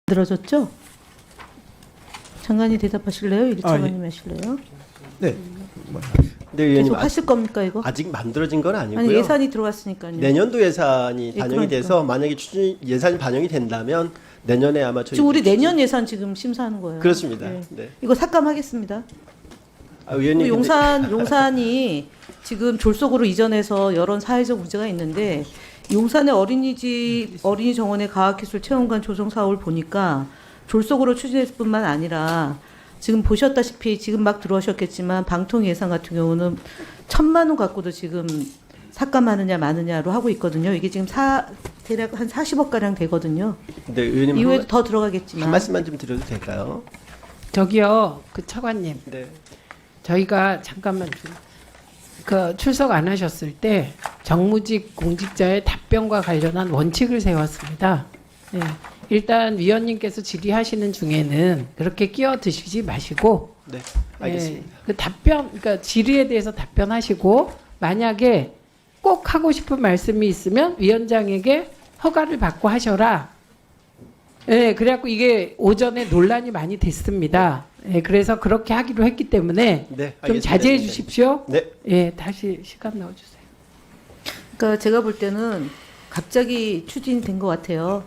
늘어졌죠? 장관이 대답하실래요? 이리 장관님 예. 하실래요? 네. 네, 의원님 계속 하실 겁니까 이거? 아직 만들어진 건 아니고요. 아니 예산이 들어왔으니까요. 내년도 예산이 예, 반영이 그러니까. 돼서 만약에 추진 예산이 반영이 된다면 내년에 아마 저희 지금 우리 내년 예산 지금 심사하는 거예요. 그렇습니다. 예. 네. 이거 삭감하겠습니다. 의원님 근데- 용산이 지금 졸속으로 이전해서 여러 사회적 문제가 있는데 용산의 어린이집 어린이 정원의 과학기술 체험관 조성 사업을 보니까 졸속으로 추진했을 뿐만 아니라 지금 보셨다시피 지금 막 들어오셨겠지만 방통 예산 같은 경우는 1,000만 원 갖고도 지금 삭감하느냐 마느냐로 하고 있거든요. 이게 지금 대략 한 40억 가량 되거든요. 네, 의원님 이후에도 더 한 들어가겠지만 말씀만 좀 드려도 될까요? 저기요, 그 차관님, 네. 저희가 잠깐만 그 출석 안 하셨을 때 정무직 공직자의 답변과 관련한 원칙을 세웠습니다. 네. 일단 위원님께서 질의하시는 중에는 그렇게 끼어드시지 마시고, 네. 알겠습니다. 그 답변, 그러니까 질의에 대해서 답변하시고 만약에 꼭 하고 싶은 말씀이 있으면 위원장에게 허가를 받고 하셔라. 예, 그래갖고 이게 오전에 논란이 많이 됐습니다. 예, 그래서 그렇게 하기로 했기 때문에 네. 좀 알겠습니다. 자제해 주십시오. 네. 예, 다시 시간 넣어주세요. 그러니까 제가 볼 때는 갑자기 추진된 것 같아요.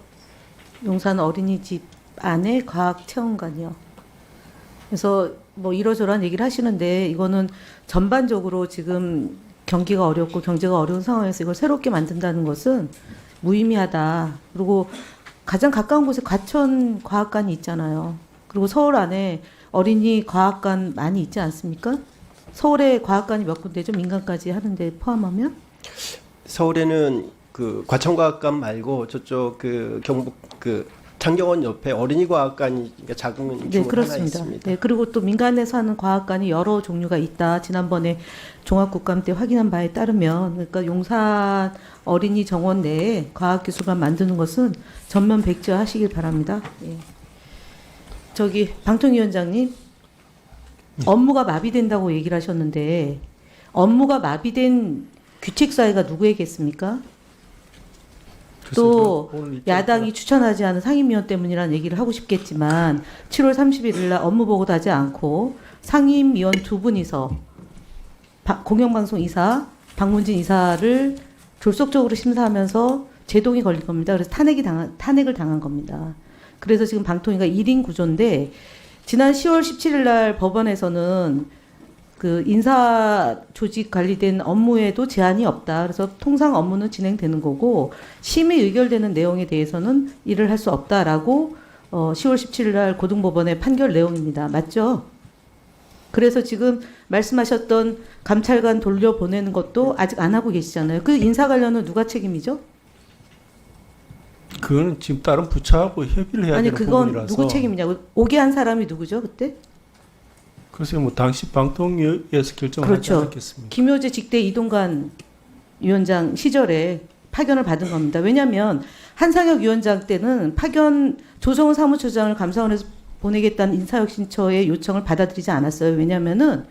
용산 어린이집 안에 과학 체험관이요. 그래서 뭐 이러저러한 얘기를 하시는데 이거는 전반적으로 지금 경기가 어렵고 경제가 어려운 상황에서 이걸 새롭게 만든다는 것은 무의미하다. 그리고 가장 가까운 곳에 과천 과학관이 있잖아요. 그리고 서울 안에 어린이 과학관 많이 있지 않습니까? 서울에 과학관이 몇 군데죠? 민간까지 하는데 포함하면? 서울에는 그 과천과학관 말고 저쪽 그 경북 그 창경원 옆에 어린이과학관이 그러니까 작은 규모 네, 하나 그렇습니다. 있습니다. 네, 그리고 또 민간에서 하는 과학관이 여러 종류가 있다. 지난번에 종합국감 때 확인한 바에 따르면, 그러니까 용산 어린이 정원 내에 과학기술관 만드는 것은 전면 백지화하시길 바랍니다. 예. 저기 방통위원장님, 업무가 마비된다고 얘기를 하셨는데 업무가 마비된 규칙사회가 누구에겠습니까? 또 야당이 추천하지 않은 상임위원 때문이라는 얘기를 하고 싶겠지만 7월 31일 날 업무 보고도 하지 않고 상임위원 두 분이서 공영방송 이사, 박문진 이사를 졸속적으로 심사하면서 제동이 걸린 겁니다. 그래서 탄핵을 당한 겁니다. 그래서 지금 방통위가 1인 구조인데 지난 10월 17일 날 법원에서는 그 인사 조직 관리된 업무에도 제한이 없다. 그래서 통상 업무는 진행되는 거고 심의 의결되는 내용에 대해서는 일을 할 수 없다라고 10월 17일 날 고등법원의 판결 내용입니다. 맞죠? 그래서 지금 말씀하셨던 감찰관 돌려보내는 것도 아직 안 하고 계시잖아요. 그 인사 관련은 누가 책임이죠? 그거는 지금 다른 부처하고 협의를 해야 아니 되는 그건 부분이라서. 누구 책임이냐고. 오게 한 사람이 누구죠 그때? 글쎄요, 뭐 당시 방통위에서 결정하지 그렇죠. 않았겠습니까? 김효재 직대 이동관 위원장 시절에 파견을 받은 겁니다. 왜냐하면 한상혁 위원장 때는 파견 조성은 사무처장을 감사원에서 보내겠다는 인사혁신처의 요청을 받아들이지 않았어요. 왜냐하면은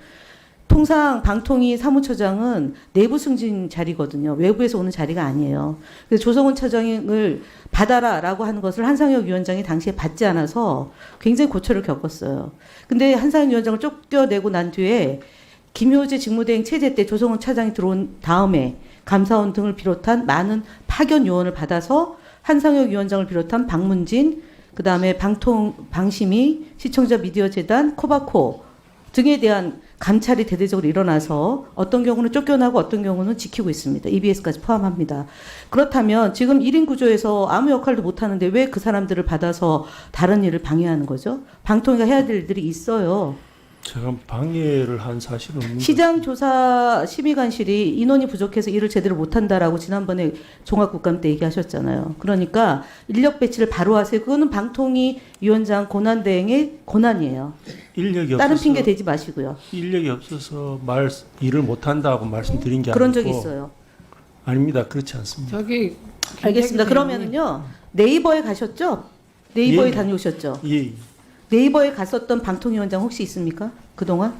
통상 방통위 사무처장은 내부 승진 자리거든요. 외부에서 오는 자리가 아니에요. 그래서 조성은 처장을 받아라라고 하는 것을 한상혁 위원장이 당시에 받지 않아서 굉장히 고초를 겪었어요. 근데 한상혁 위원장을 쫓겨내고 난 뒤에 김효재 직무대행 체제 때 조성은 차장이 들어온 다음에 감사원 등을 비롯한 많은 파견 요원을 받아서 한상혁 위원장을 비롯한 박문진, 그다음에 방심위, 시청자 미디어 재단, 코바코 등에 대한 감찰이 대대적으로 일어나서 어떤 경우는 쫓겨나고 어떤 경우는 지키고 있습니다. EBS까지 포함합니다. 그렇다면 지금 1인 구조에서 아무 역할도 못하는데 왜 그 사람들을 받아서 다른 일을 방해하는 거죠? 방통위가 해야 될 일들이 있어요. 제가 방해를 한 사실은 없는 시장조사 심의관실이 인원이 부족해서 일을 제대로 못한다라고 지난번에 종합국감 때 얘기하셨잖아요. 그러니까 인력 배치를 바로 하세요. 그거는 방통위 위원장 권한대행의 권한이에요. 인력이 다른 없어서 핑계 대지 마시고요. 인력이 없어서 일을 못 한다고 말씀드린 게 그런 아니고. 적이 있어요. 아닙니다. 그렇지 않습니다. 저기 알겠습니다. 김태균 그러면은요 네이버에 가셨죠? 네이버에 예. 다녀오셨죠? 예. 네이버에 갔었던 방통위원장 혹시 있습니까? 그동안?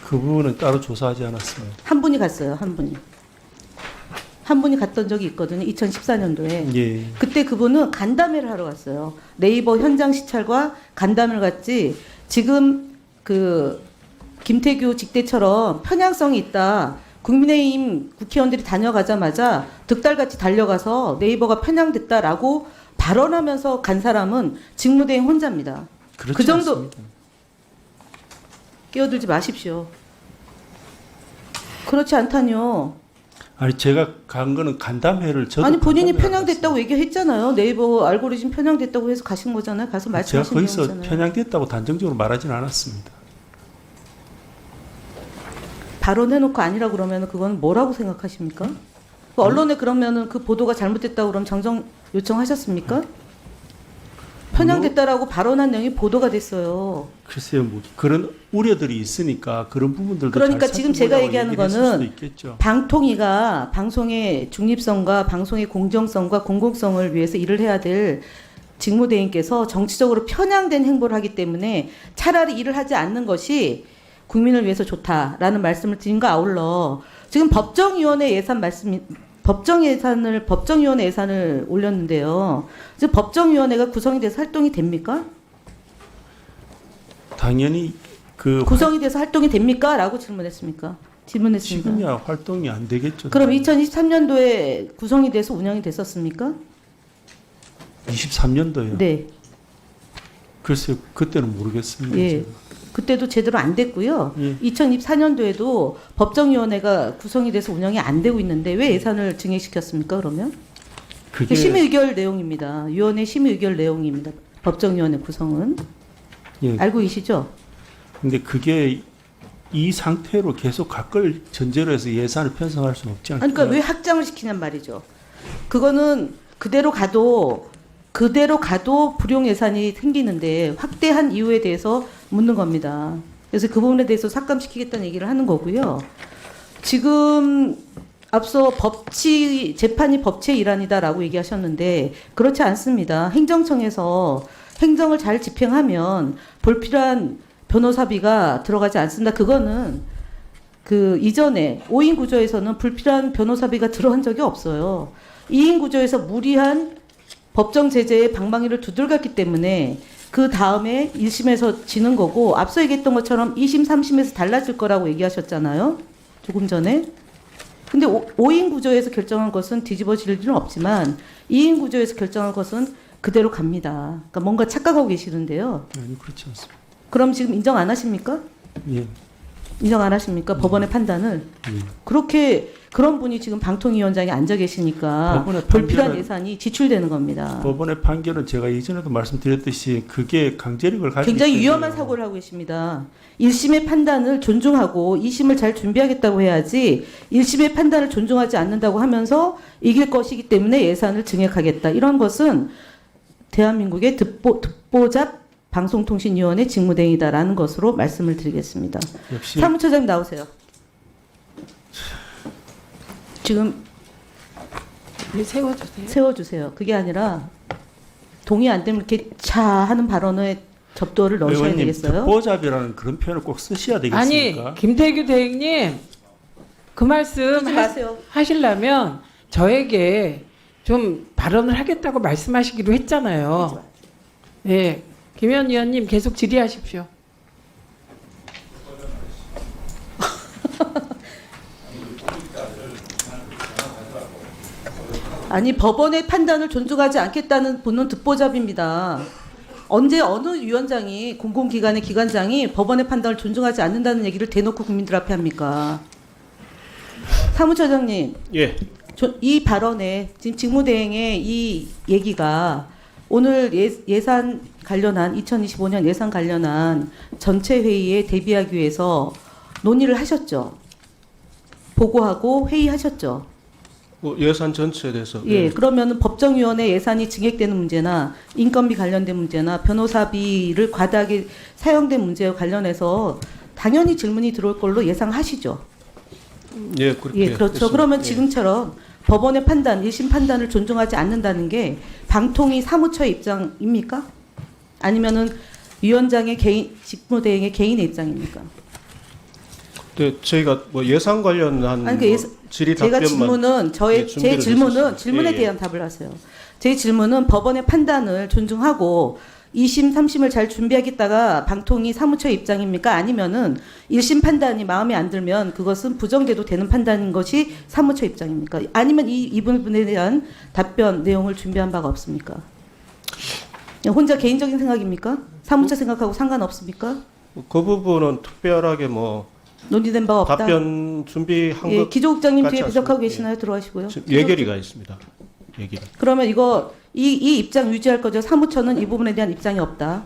그 부분은 따로 조사하지 않았습니다. 한 분이 갔어요. 한 분이. 한 분이 갔던 적이 있거든요. 2014년도에. 예. 그때 그분은 간담회를 하러 갔어요. 네이버 현장 시찰과 간담회를 갔지. 지금 그 김태규 직대처럼 편향성이 있다. 국민의힘 국회의원들이 다녀가자마자 득달같이 달려가서 네이버가 편향됐다라고 발언하면서 간 사람은 직무대행 혼자입니다. 그렇지 그 정도 않습니다. 끼어들지 마십시오. 그렇지 않다뇨. 아니 제가 간 거는 간담회를 저도 아니 본인이 간담회를 편향됐다고 얘기했잖아요. 네이버 알고리즘 편향됐다고 해서 가신 거잖아요. 가서 제가 말씀하신 거기서 거잖아요. 편향됐다고 단정적으로 말하지는 않았습니다. 발언해놓고 아니라 그러면 그건 뭐라고 생각하십니까? 그 언론에 그러면은 그 보도가 잘못됐다고 그럼 정정 요청하셨습니까? 편향됐다라고 발언한 내용이 보도가 됐어요. 글쎄요, 뭐 그런 우려들이 있으니까 그런 부분들도 그러니까 잘 지금 제가 살펴보려고 얘기하는 얘기를 했을 거는 수도 있겠죠. 방통위가 방송의 중립성과 방송의 공정성과 공공성을 위해서 일을 해야 될 직무대행께서 정치적으로 편향된 행보를 하기 때문에 차라리 일을 하지 않는 것이 국민을 위해서 좋다라는 말씀을 드린 거 아울러 지금 법정위원회 예산 법정위원회 예산을 올렸는데요. 지금 법정위원회가 구성이 돼서 활동이 됩니까? 당연히 그 구성이 돼서 활동이 됩니까? 라고 질문했습니다. 지금이야 활동이 안 되겠죠. 그럼 2023년도에 구성이 돼서 운영이 됐었습니까? 23년도요. 네. 글쎄요, 그때는 모르겠습니다. 예. 제가. 그때도 제대로 안 됐고요. 예. 2024년도에도 법정위원회가 구성이 돼서 운영이 안 되고 있는데 왜 예산을 증액시켰습니까? 그러면? 그게 심의 의결 내용입니다. 위원회 심의 의결 내용입니다. 법정위원회 구성은. 예. 알고 계시죠? 근데 그게 이 상태로 계속 갈 걸 전제로 해서 예산을 편성할 수는 없지 않을까? 아니, 그러니까 왜 확장을 시키냔 말이죠. 그거는 그대로 가도 불용 예산이 생기는데 확대한 이유에 대해서 묻는 겁니다. 그래서 그 부분에 대해서 삭감시키겠다는 얘기를 하는 거고요. 지금 앞서 재판이 법치의 일환이다라고 얘기하셨는데 그렇지 않습니다. 행정청에서 행정을 잘 집행하면 불필요한 변호사비가 들어가지 않습니다. 그거는 그 이전에 5인 구조에서는 불필요한 변호사비가 들어간 적이 없어요. 2인 구조에서 무리한 법정 제재의 방망이를 두들갔기 때문에 그 다음에 1심에서 지는 거고 앞서 얘기했던 것처럼 2심, 3심에서 달라질 거라고 얘기하셨잖아요. 조금 전에. 근데 5인 구조에서 결정한 것은 뒤집어질 일은 없지만 2인 구조에서 결정한 것은 그대로 갑니다. 그러니까 뭔가 착각하고 계시는데요. 아니 그렇지 않습니다. 그럼 지금 인정 안 하십니까? 예. 인정 안 하십니까? 법원의 판단을. 그렇게 그런 분이 지금 방통위원장에 앉아 계시니까 법원의 불필요한 판결은- 예산이 지출되는 겁니다. 법원의 판결은 제가 이전에도 말씀드렸듯이 그게 강제력을 가지고 굉장히 있어요. 위험한 사고를 하고 계십니다. 1심의 판단을 존중하고 2심을 잘 준비하겠다고 해야지 1심의 판단을 존중하지 않는다고 하면서 이길 것이기 때문에 예산을 증액하겠다. 이런 것은 대한민국의 듣보잡 방송통신위원회 직무대행이다라는 것으로 말씀을 드리겠습니다. 역시 사무처장님 나오세요. 지금 세워주세요. 세워주세요. 그게 아니라 동의 안 되면 이렇게 차 하는 발언에 접도를 넣으셔야 의원님 되겠어요. 듣보잡이라는 그런 표현을 꼭 쓰셔야 되겠습니까? 아니 김태규 대행님 그 말씀 하지 마세요. 하시려면 저에게 좀 발언을 하겠다고 말씀하시기로 했잖아요. 네, 김현 의원님 계속 질의하십시오. 아니 법원의 판단을 존중하지 않겠다는 분은 듣보잡입니다. 언제 어느 위원장이 공공기관의 기관장이 법원의 판단을 존중하지 않는다는 얘기를 대놓고 국민들 앞에 합니까? 사무처장님, 예. 이 발언에 지금 직무대행의 이 얘기가 오늘 예산 관련한 2025년 예산 관련한 전체 회의에 대비하기 위해서 논의를 하셨죠. 보고하고 회의하셨죠. 뭐 예산 전체에 대해서. 예, 그러면은 법정위원회 예산이 증액되는 문제나 인건비 관련된 문제나 변호사비를 과다하게 사용된 문제와 관련해서 당연히 질문이 들어올 걸로 예상하시죠. 예, 그렇게. 예, 그렇죠. 했습니다. 그러면 예. 지금처럼 법원의 판단, 1심 판단을 존중하지 않는다는 게 방통위 사무처의 입장입니까? 아니면은 위원장의 직무대행의 개인의 입장입니까? 근데 저희가 뭐 예산 관련한 아니, 그 뭐 예산- 질의 제가 답변만 질문은 예, 준비를 했었습니다. 질문에 예, 예. 대한 답을 하세요. 제 질문은 법원의 판단을 존중하고 2심, 3심을 잘 준비하겠다가 방통위 사무처의 입장입니까? 아니면은 1심 판단이 마음에 안 들면 그것은 부정돼도 되는 판단인 것이 사무처 입장입니까? 아니면 이 부분에 대한 답변 내용을 준비한 바가 없습니까? 그냥 혼자 개인적인 생각입니까? 사무처 생각하고 상관없습니까? 그 부분은 특별하게 뭐 논의된 바가 없다. 답변 준비한 예, 것 기조국장님 같지 뒤에 배석하고 않습니다. 계시나요? 들어가시고요. 지금 예결위가 있습니다. 예결위. 그러면 이거 이 입장 유지할 거죠? 사무처는 이 부분에 대한 입장이 없다.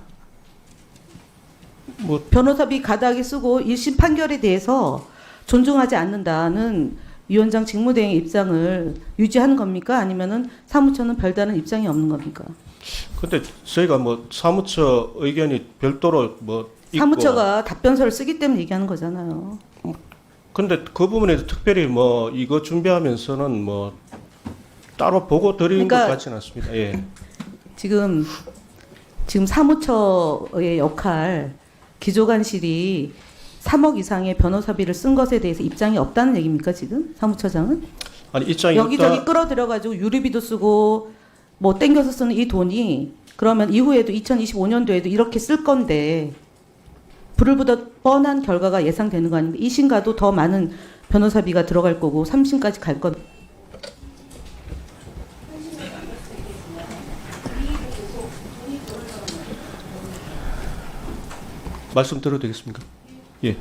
뭐 변호사비 가닥에 쓰고 1심 판결에 대해서 존중하지 않는다는 위원장 직무대행의 입장을 유지하는 겁니까? 아니면은 사무처는 별다른 입장이 없는 겁니까? 근데 저희가 뭐 사무처 의견이 별도로 뭐 있고 사무처가 답변서를 쓰기 때문에 얘기하는 거잖아요. 근데 그 부분에서 특별히 뭐 이거 준비하면서는 뭐 따로 보고 드린 그러니까 것 같지는 않습니다. 예. 지금 사무처의 역할 기조관실이 3억 이상의 변호사비를 쓴 것에 대해서 입장이 없다는 얘기입니까 지금 사무처장은? 아니 입장이 여기저기 없다. 끌어들여 가지고 유류비도 쓰고 뭐 땡겨서 쓰는 이 돈이 그러면 이후에도 2025년도에도 이렇게 쓸 건데 불을 보듯 뻔한 결과가 예상되는 거 아닙니까? 2심가도 더 많은 변호사비가 들어갈 거고 3심까지 갈 건. 말씀드려도 되겠습니까? 예.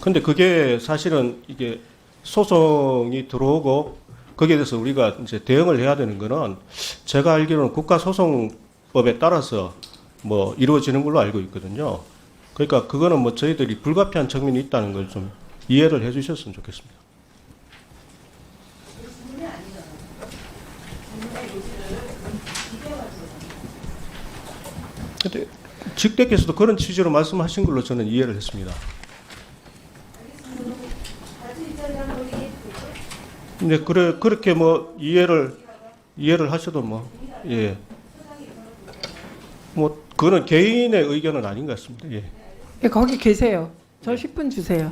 근데 그게 사실은 이게 소송이 들어오고 거기에 대해서 우리가 이제 대응을 해야 되는 거는 제가 알기로는 국가소송법에 따라서 뭐 이루어지는 걸로 알고 있거든요. 그러니까 그거는 뭐 저희들이 불가피한 측면이 있다는 걸 좀 이해를 해 주셨으면 좋겠습니다. 근데 직대께서도 그런 취지로 말씀하신 걸로 저는 이해를 했습니다. 근데 그렇게 뭐 이해를 하셔도 뭐 예. 뭐 그거는 개인의 의견은 아닌 것 같습니다. 예. 예, 거기 계세요. 저 10분 주세요.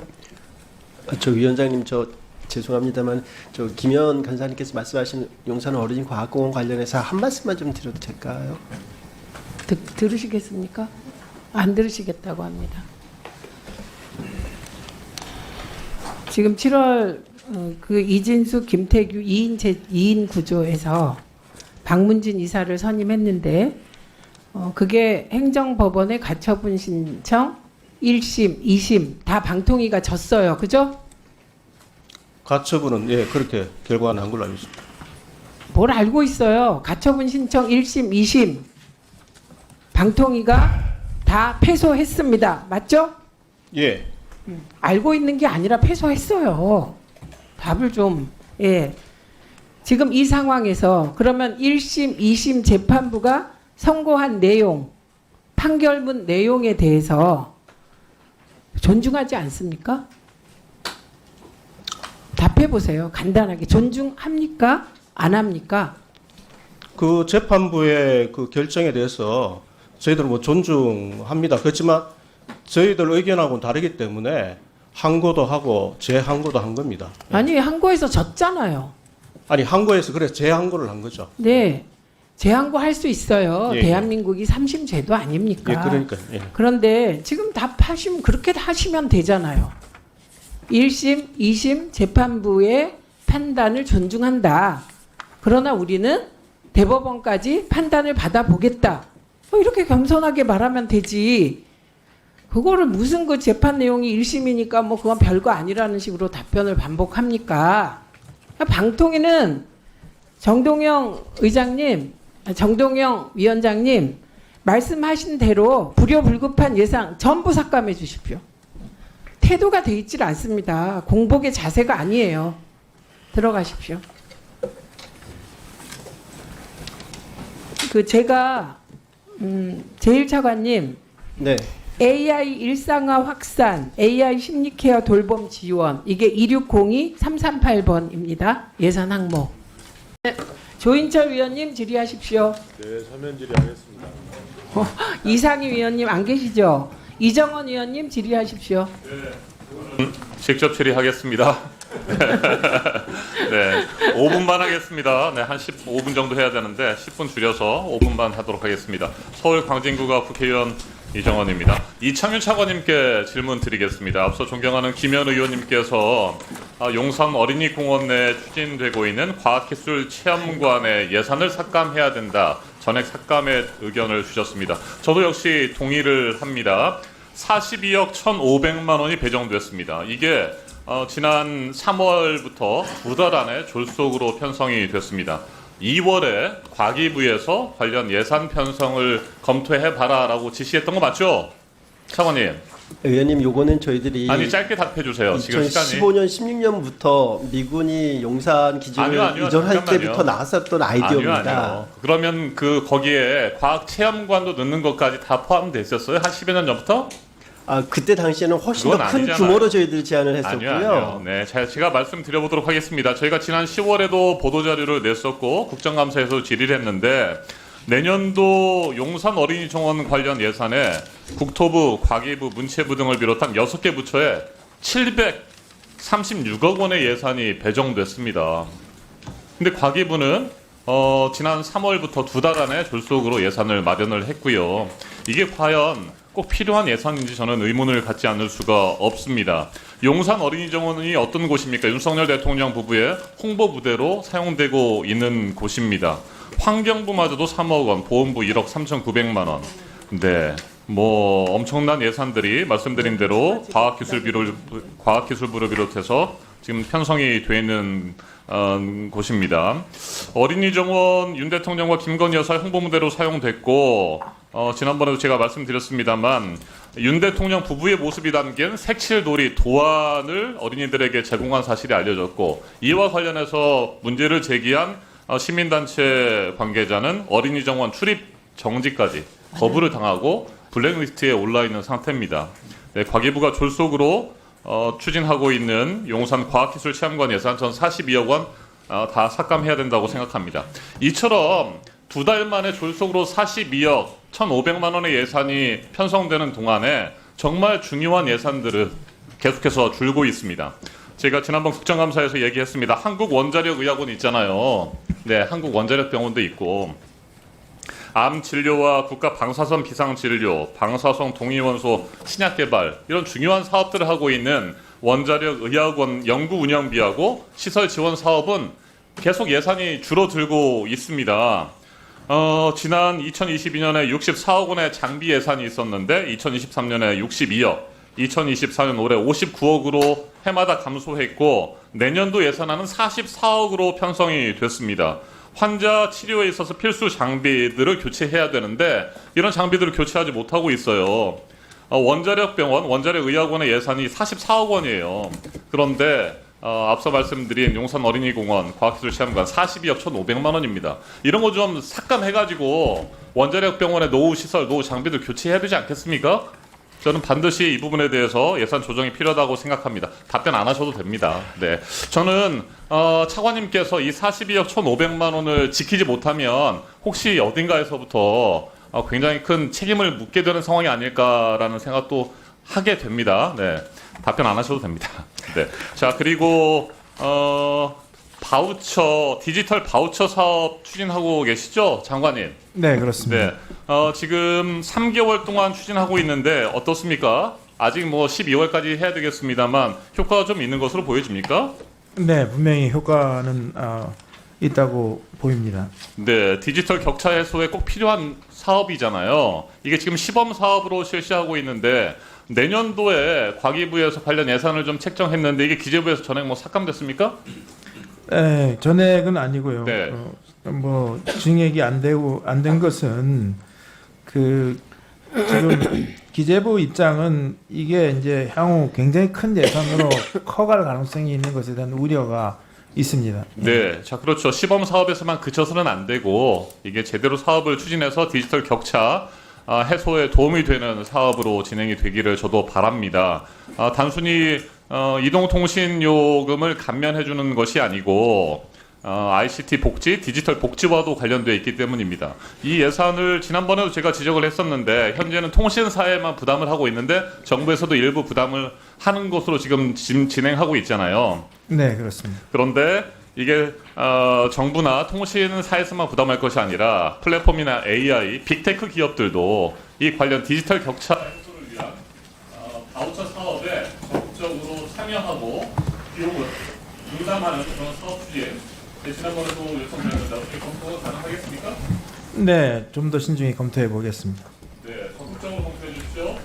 저 위원장님 저 죄송합니다만 저 김현 간사님께서 말씀하신 용산 어린이 과학공원 관련해서 한 말씀만 좀 드려도 될까요? 들으시겠습니까? 안 들으시겠다고 합니다. 지금 7월 그 이진수, 김태규 2인 구조에서 박문진 이사를 선임했는데 그게 행정법원의 가처분 신청 1심, 2심 다 방통위가 졌어요. 그죠? 가처분은 예 그렇게 결과가 난 걸로 알고 있습니다. 뭘 알고 있어요. 가처분 신청 1심, 2심 방통위가 다 패소했습니다. 맞죠? 예. 알고 있는 게 아니라 패소했어요. 답을 좀 예. 지금 이 상황에서 그러면 1심, 2심 재판부가 선고한 내용, 판결문 내용에 대해서 존중하지 않습니까? 답해 보세요. 간단하게 존중합니까? 안 합니까? 그 재판부의 그 결정에 대해서 저희들 뭐 존중합니다. 그렇지만 저희들 의견하고는 다르기 때문에 항고도 하고 재항고도 한 겁니다. 아니 항고에서 졌잖아요. 아니 항고에서 그래서 재항고를 한 거죠. 네, 재항고 할 수 있어요. 예, 예. 대한민국이 3심 제도 아닙니까? 예, 그러니까 예. 그런데 지금 답하시면 그렇게 하시면 되잖아요. 1심, 2심 재판부의 판단을 존중한다. 그러나 우리는 대법원까지 판단을 받아보겠다. 이렇게 겸손하게 말하면 되지. 그거를 무슨 그 재판 내용이 1심이니까 뭐 그건 별거 아니라는 식으로 답변을 반복합니까? 방통위는 정동영 위원장님 말씀하신 대로 불효불급한 예상 전부 삭감해 주십시오. 태도가 돼 있질 않습니다. 공복의 자세가 아니에요. 들어가십시오. 그 제가 제1차관님 네. AI 일상화 확산, AI 심리케어 돌봄 지원 이게 2602-338번입니다. 예산 항목. 네, 조인철 위원님 질의하십시오. 네, 서면 질의하겠습니다. 이상희 위원님 안 계시죠? 이정원 위원님 질의하십시오. 직접 질의하겠습니다. 네, 5분만 하겠습니다. 네, 한 15분 정도 해야 되는데 10분 줄여서 5분만 하도록 하겠습니다. 서울 광진구가 국회의원 이정원입니다. 이창윤 차관님께 질문 드리겠습니다. 앞서 존경하는 김현 의원님께서 용산 어린이공원 내에 추진되고 있는 과학기술 체험관의 예산을 삭감해야 된다. 전액 삭감의 의견을 주셨습니다. 저도 역시 동의를 합니다. 42억 1,500만 원이 배정됐습니다. 이게 지난 3월부터 2달 안에 졸속으로 편성이 됐습니다. 2월에 과기부에서 관련 예산 편성을 검토해봐라라고 지시했던 거 맞죠? 차관님. 의원님, 요거는 저희들이 아니 짧게 답해 주세요. 지금 시간이 2015년 16년부터 미군이 용산 기지를 아니요, 이전할 잠깐만요. 때부터 나왔었던 아이디어입니다. 아니요. 그러면 그 거기에 과학 체험관도 넣는 것까지 다 포함돼 있었어요? 한 10여 년 전부터? 그때 당시에는 훨씬 더 그건 큰 아니잖아요. 규모로 저희들이 제안을 했었고요. 아니요. 네, 제가 말씀드려보도록 하겠습니다. 저희가 지난 10월에도 보도자료를 냈었고 국정감사에서 질의를 했는데 내년도 용산 어린이정원 관련 예산에 국토부, 과기부, 문체부 등을 비롯한 6개 부처에 736억 원의 예산이 배정됐습니다. 근데 과기부는 지난 3월부터 2달 안에 졸속으로 예산을 마련을 했고요. 이게 과연 꼭 필요한 예산인지 저는 의문을 갖지 않을 수가 없습니다. 용산 어린이정원이 어떤 곳입니까? 윤석열 대통령 부부의 홍보부대로 사용되고 있는 곳입니다. 환경부마저도 3억 원, 보훈부 1억 3,900만 원. 네, 뭐 엄청난 예산들이 말씀드린 대로 과학기술부를 비롯해서 지금 편성이 돼 있는 곳입니다. 어린이정원 윤 대통령과 김건희 여사의 홍보무대로 사용됐고 지난번에도 제가 말씀드렸습니다만 윤 대통령 부부의 모습이 담긴 색칠놀이 도안을 어린이들에게 제공한 사실이 알려졌고 이와 관련해서 문제를 제기한 시민단체 관계자는 어린이정원 출입 정지까지 거부를 당하고 블랙리스트에 올라있는 상태입니다. 네, 과기부가 졸속으로 추진하고 있는 용산 과학기술 체험관 예산 전 42억 원 다 삭감해야 된다고 생각합니다. 이처럼 2달 만에 졸속으로 42억 1,500만 원의 예산이 편성되는 동안에 정말 중요한 예산들은 계속해서 줄고 있습니다. 제가 지난번 국정감사에서 얘기했습니다. 한국원자력의학원 있잖아요. 네, 한국원자력병원도 있고 암 진료와 국가 방사선 비상 진료, 방사성 동위원소 신약 개발 이런 중요한 사업들을 하고 있는 원자력의학원 연구 운영비하고 시설 지원 사업은 계속 예산이 줄어들고 있습니다. 지난 2022년에 64억 원의 장비 예산이 있었는데 2023년에 62억, 2024년 올해 59억으로 해마다 감소했고 내년도 예산안은 44억으로 편성이 됐습니다. 환자 치료에 있어서 필수 장비들을 교체해야 되는데 이런 장비들을 교체하지 못하고 있어요. 원자력병원, 원자력의학원의 예산이 44억 원이에요. 그런데 앞서 말씀드린 용산 어린이공원 과학기술체험관 42억 1,500만 원입니다. 이런 거 좀 삭감해가지고 원자력병원의 노후 시설, 노후 장비들 교체해야 되지 않겠습니까? 저는 반드시 이 부분에 대해서 예산 조정이 필요하다고 생각합니다. 답변 안 하셔도 됩니다. 네, 저는 차관님께서 이 42억 1,500만 원을 지키지 못하면 혹시 어딘가에서부터 굉장히 큰 책임을 묻게 되는 상황이 아닐까라는 생각도 하게 됩니다. 네, 답변 안 하셔도 됩니다. 네, 자 그리고 바우처 디지털 바우처 사업 추진하고 계시죠, 장관님? 네, 그렇습니다. 네, 지금 3개월 동안 추진하고 있는데 어떻습니까? 아직 뭐 12월까지 해야 되겠습니다만 효과가 좀 있는 것으로 보여집니까? 네, 분명히 효과는 있다고 보입니다. 네, 디지털 격차 해소에 꼭 필요한 사업이잖아요. 이게 지금 시범 사업으로 실시하고 있는데 내년도에 과기부에서 관련 예산을 좀 책정했는데 이게 기재부에서 전액 뭐 삭감됐습니까? 네, 전액은 아니고요. 네. 뭐 증액이 안 된 것은 그 지금 기재부 입장은 이게 이제 향후 굉장히 큰 예산으로 커갈 가능성이 있는 것에 대한 우려가 있습니다. 네, 자 그렇죠. 시범 사업에서만 그쳐서는 안 되고 이게 제대로 사업을 추진해서 디지털 격차 해소에 도움이 되는 사업으로 진행이 되기를 저도 바랍니다. 단순히 이동통신 요금을 감면해 주는 것이 아니고 ICT 복지, 디지털 복지와도 관련되어 있기 때문입니다. 이 예산을 지난번에도 제가 지적을 했었는데 현재는 통신사에만 부담을 하고 있는데 정부에서도 일부 부담을 하는 것으로 지금 진행하고 있잖아요. 네, 그렇습니다. 그런데 이게 정부나 통신사에서만 부담할 것이 아니라 플랫폼이나 AI, 빅테크 기업들도 이 관련 디지털 격차 해소를 위한 바우처 사업에 적극적으로 참여하고 비용을 분담하는 그런 사업 추진, 지난번에도 요청드렸는데 어떻게 검토가 가능하겠습니까? 네, 좀 더 신중히 검토해 보겠습니다. 네, 적극적으로 검토해 주십시오.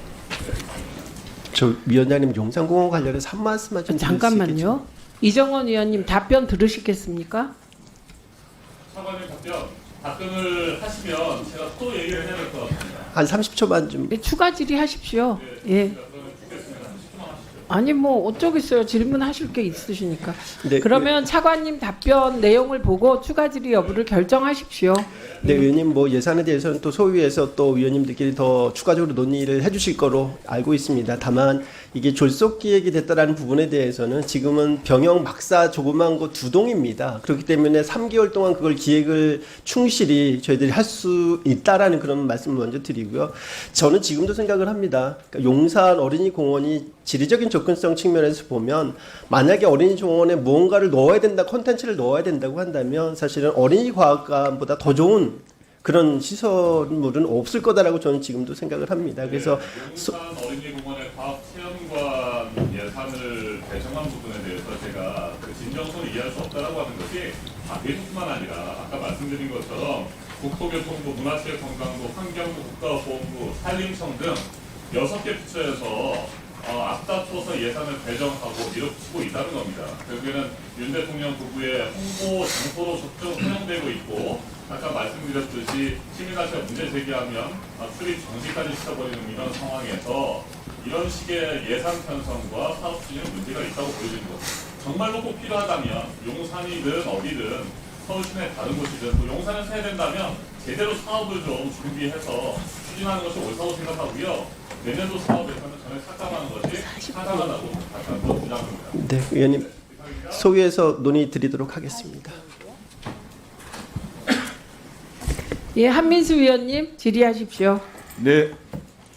저 위원장님 용산공원 관련해서 한 말씀만 좀 드릴 수 있겠죠? 잠깐만요. 이정원 위원님 답변 들으시겠습니까? 차관님 답변을 하시면 제가 또 얘기를 해야 될 것 같습니다. 한 30초만 좀. 네, 추가 질의하십시오. 예. 아니 뭐 어쩌겠어요. 질문하실 게 있으시니까. 네, 그러면 차관님 답변 내용을 보고 추가 질의 여부를 결정하십시오. 네, 의원님 뭐 예산에 대해서는 또 소위에서 또 위원님들끼리 더 추가적으로 논의를 해주실 거로 알고 있습니다. 다만 이게 졸속 기획이 됐다라는 부분에 대해서는 지금은 병영 막사 조그만 거 2동입니다. 그렇기 때문에 3개월 동안 그걸 기획을 충실히 저희들이 할 수 있다라는 그런 말씀을 먼저 드리고요. 저는 지금도 생각을 합니다. 그러니까 용산 어린이 공원이 지리적인 접근성 측면에서 보면 만약에 어린이 공원에 무언가를 넣어야 된다, 콘텐츠를 넣어야 된다고 한다면 사실은 어린이 과학관보다 더 좋은 그런 시설물은 없을 거다라고 저는 지금도 생각을 합니다. 그래서 용산 어린이공원의 과학체험관 예산을 배정한 부분에 대해서 제가 그 진정성을 이해할 수 없다라고 하는 것이 대중뿐만 아니라 아까 말씀드린 것처럼 국토교통부, 문화체육관광부, 환경부, 국가보건부, 산림청 등 6개 부처에서 앞다퉈서 예산을 배정하고 밀어붙이고 있다는 겁니다. 결국에는 윤 대통령 부부의 홍보 장소로 적극 활용되고 있고 아까 말씀드렸듯이 시민단체가 문제 제기하면 출입 정지까지 시켜버리는 이런 상황에서 이런 식의 예산 편성과 사업 추진에 문제가 있다고 보여지는 것. 정말로 꼭 필요하다면 용산이든 어디든 서울 시내 다른 곳이든 또 용산에서 해야 된다면 제대로 사업을 좀 준비해서 추진하는 것이 옳다고 생각하고요. 내년도 사업에서는 전에 삭감하는 것이 타당하다고 주장합니다. 네, 의원님 소위에서 논의 드리도록 하겠습니다. 예, 한민수 위원님 질의하십시오. 네,